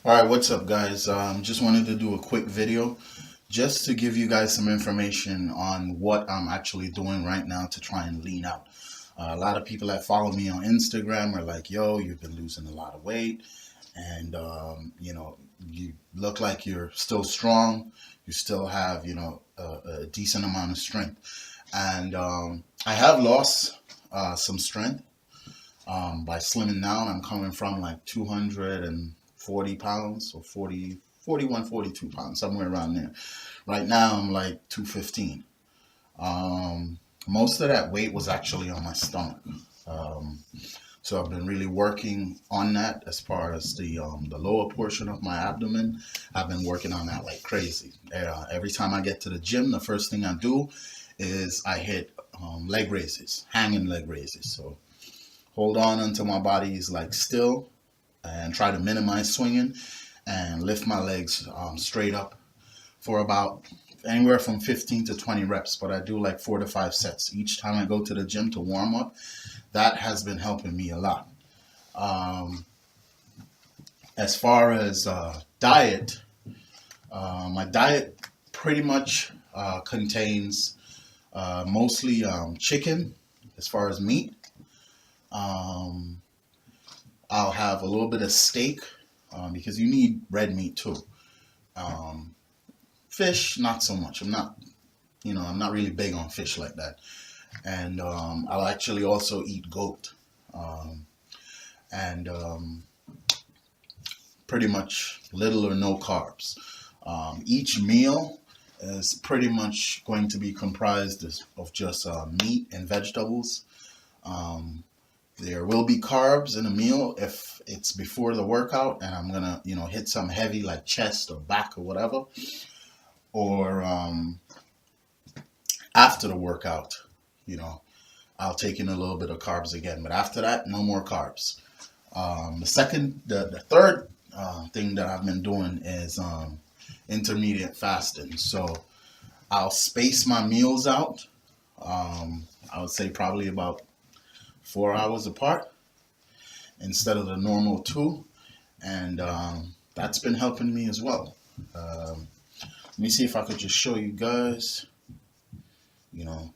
All right, what's up, guys? Just wanted to do a quick video just to give you guys some information on what I'm actually doing right now to try and lean out. A lot of people that follow me on Instagram are like, yo, you've been losing a lot of weight, and you look like you're still strong. You still have, a decent amount of strength. And I have lost some strength by slimming down. I'm coming from like 240 pounds or 40, 41, 42 pounds, somewhere around there. Right now, I'm like 215. Most of that weight was actually on my stomach. Um, so I've been really working on that as far as the lower portion of my abdomen. I've been working on that like crazy. Every time I get to the gym, the first thing I do is I hit leg raises, hanging leg raises. So hold on until my body is like still and try to minimize swinging and lift my legs straight up for about anywhere from 15 to 20 reps, but I do like 4 to 5 sets each time I go to the gym to warm up. That has been helping me a lot. um, as far as diet, my diet pretty much contains mostly chicken as far as meat. um, I'll have a little bit of steak because you need red meat too. Um, Fish, not so much. I'm not really big on fish like that. And I'll actually also eat goat. Um, and Pretty much little or no carbs. Each meal is pretty much going to be comprised of just meat and vegetables. Um, there will be carbs in a meal if it's before the workout and I'm gonna, hit some heavy like chest or back or whatever, or after the workout, you know, I'll take in a little bit of carbs again. But after that, no more carbs. The third thing that I've been doing is intermediate fasting. So I'll space my meals out. I would say probably about 4 hours apart instead of the normal two, and that's been helping me as well. Let me see if I could just show you guys, you know,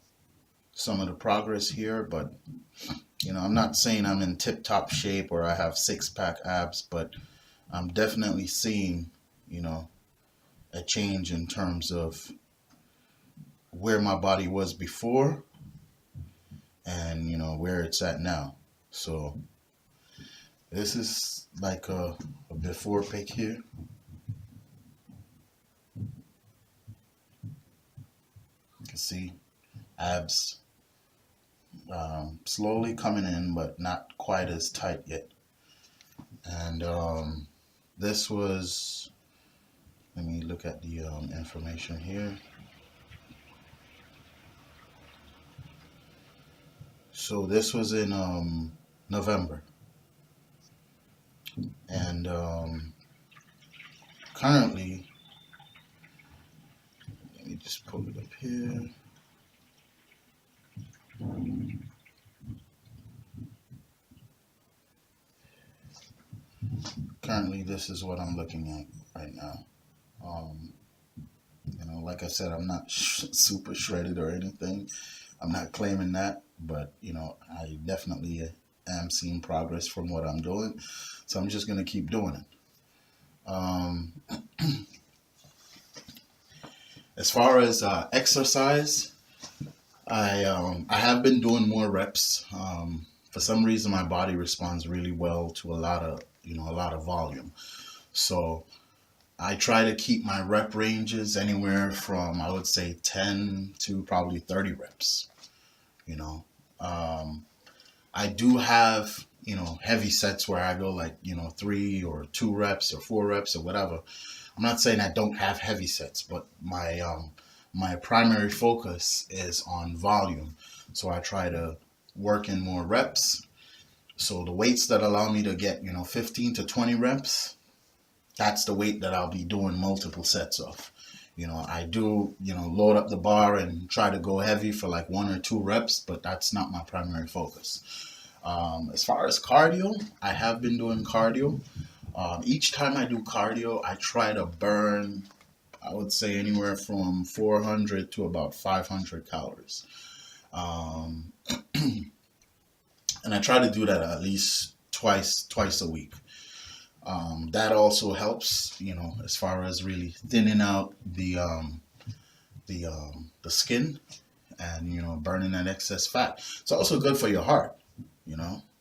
some of the progress here. But I'm not saying I'm in tip-top shape or I have six-pack abs, but I'm definitely seeing, you know, a change in terms of where my body was before and, where it's at now. So this is like a before pic here. You can see abs slowly coming in, but not quite as tight yet. And this was, let me look at the information here. So this was in November, and currently, let me just pull it up here. Currently, this is what I'm looking at right now. Um, like I said, I'm not super shredded or anything. I'm not claiming that, but I definitely am seeing progress from what I'm doing. So I'm just gonna keep doing it. As far as exercise, I have been doing more reps. For some reason, my body responds really well to a lot of volume. So I try to keep my rep ranges anywhere from, I would say, 10 to probably 30 reps. You know, um, I do have, heavy sets where I go like, 3 or 2 reps or 4 reps or whatever. I'm not saying I don't have heavy sets, but my primary focus is on volume. So I try to work in more reps. So the weights that allow me to get, 15 to 20 reps, that's the weight that I'll be doing multiple sets of. I do, load up the bar and try to go heavy for like 1 or 2 reps, but that's not my primary focus. As far as cardio, I have been doing cardio. Each time I do cardio, I try to burn, I would say, anywhere from 400 to about 500 calories. Um, and I try to do that at least twice a week. That also helps, as far as really thinning out the skin, and burning that excess fat. It's also good for your heart.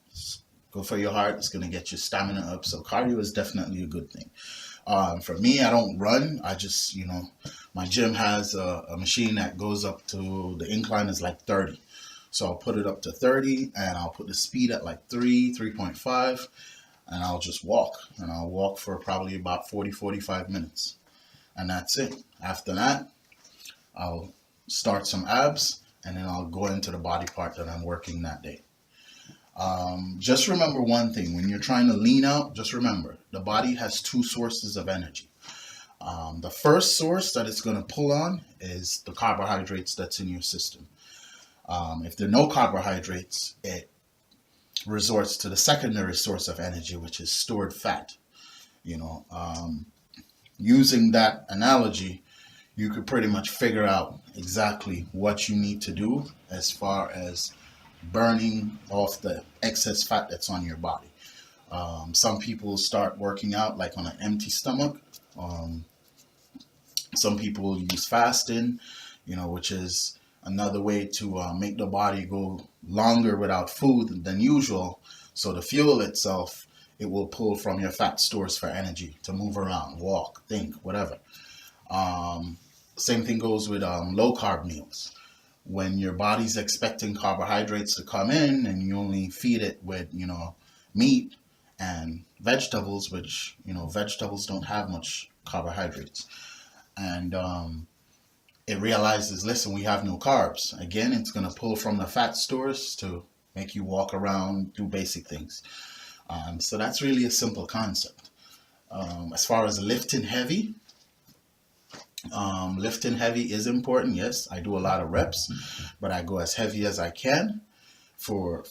It's good for your heart. It's going to get your stamina up. So cardio is definitely a good thing. For me, I don't run. I just, my gym has a machine that goes up to, the incline is like 30. So I'll put it up to 30, and I'll put the speed at like 3.5, and I'll just walk. And I'll walk for probably about 45 minutes. And that's it. After that, I'll start some abs, and then I'll go into the body part that I'm working that day. Just remember one thing: when you're trying to lean out, just remember the body has two sources of energy. The first source that it's going to pull on is the carbohydrates that's in your system. If there are no carbohydrates, it resorts to the secondary source of energy, which is stored fat. Using that analogy, you could pretty much figure out exactly what you need to do as far as burning off the excess fat that's on your body. Some people start working out like on an empty stomach. Some people use fasting, which is another way to make the body go longer without food than usual. So the fuel itself, it will pull from your fat stores for energy to move around, walk, think, whatever. Same thing goes with low carb meals. When your body's expecting carbohydrates to come in, and you only feed it with, meat and vegetables, which, vegetables don't have much carbohydrates. And it realizes, listen, we have no carbs. Again, it's going to pull from the fat stores to make you walk around, do basic things. So that's really a simple concept. As far as lifting heavy is important. Yes, I do a lot of reps, but I go as heavy as I can for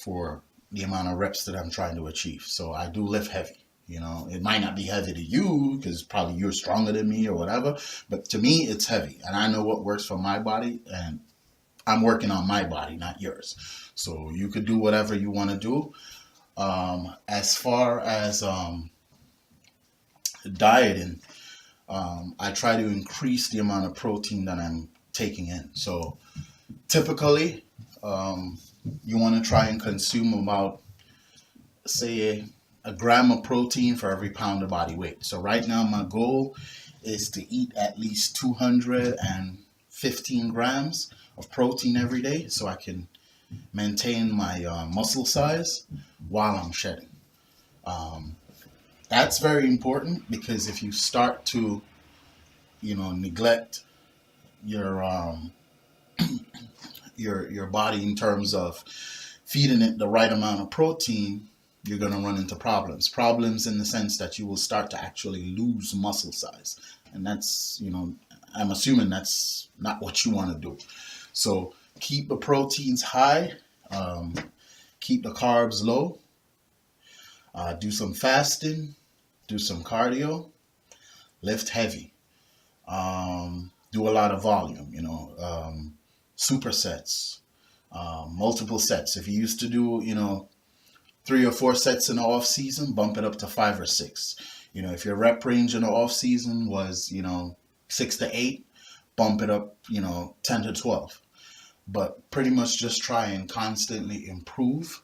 the amount of reps that I'm trying to achieve. So I do lift heavy. It might not be heavy to you because probably you're stronger than me or whatever, but to me, it's heavy. And I know what works for my body, and I'm working on my body, not yours. So you could do whatever you want to do. As far as dieting, I try to increase the amount of protein that I'm taking in. So typically, you want to try and consume about, say, a gram of protein for every pound of body weight. So right now, my goal is to eat at least 215 grams of protein every day so I can maintain my muscle size while I'm shedding. That's very important, because if you start to, neglect your your body in terms of feeding it the right amount of protein, you're going to run into problems in the sense that you will start to actually lose muscle size. And that's, I'm assuming that's not what you want to do. So keep the proteins high, keep the carbs low, do some fasting, do some cardio, lift heavy, do a lot of volume, supersets, multiple sets. If you used to do, 3 or 4 sets in the off season, bump it up to 5 or 6. If your rep range in the off season was, 6 to 8, bump it up, 10 to 12. But pretty much just try and constantly improve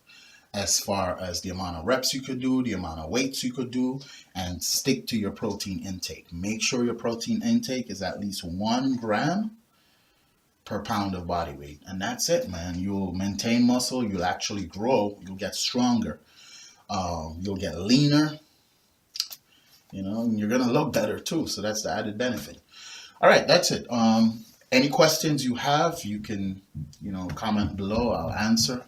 as far as the amount of reps you could do, the amount of weights you could do, and stick to your protein intake. Make sure your protein intake is at least 1 gram per pound of body weight. And that's it, man. You'll maintain muscle. You'll actually grow. You'll get stronger. You'll get leaner. And you're going to look better too. So that's the added benefit. All right, that's it. Any questions you have, you can, comment below. I'll answer.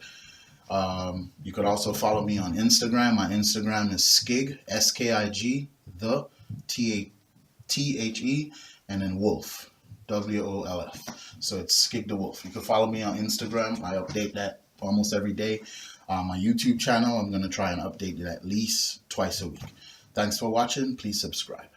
You could also follow me on Instagram. My Instagram is Skig, S-K-I-G, the T-H-E, and then Wolf, W-O-L-F. So it's Skig the Wolf. You can follow me on Instagram. I update that almost every day. My YouTube channel, I'm going to try and update it at least twice a week. Thanks for watching. Please subscribe.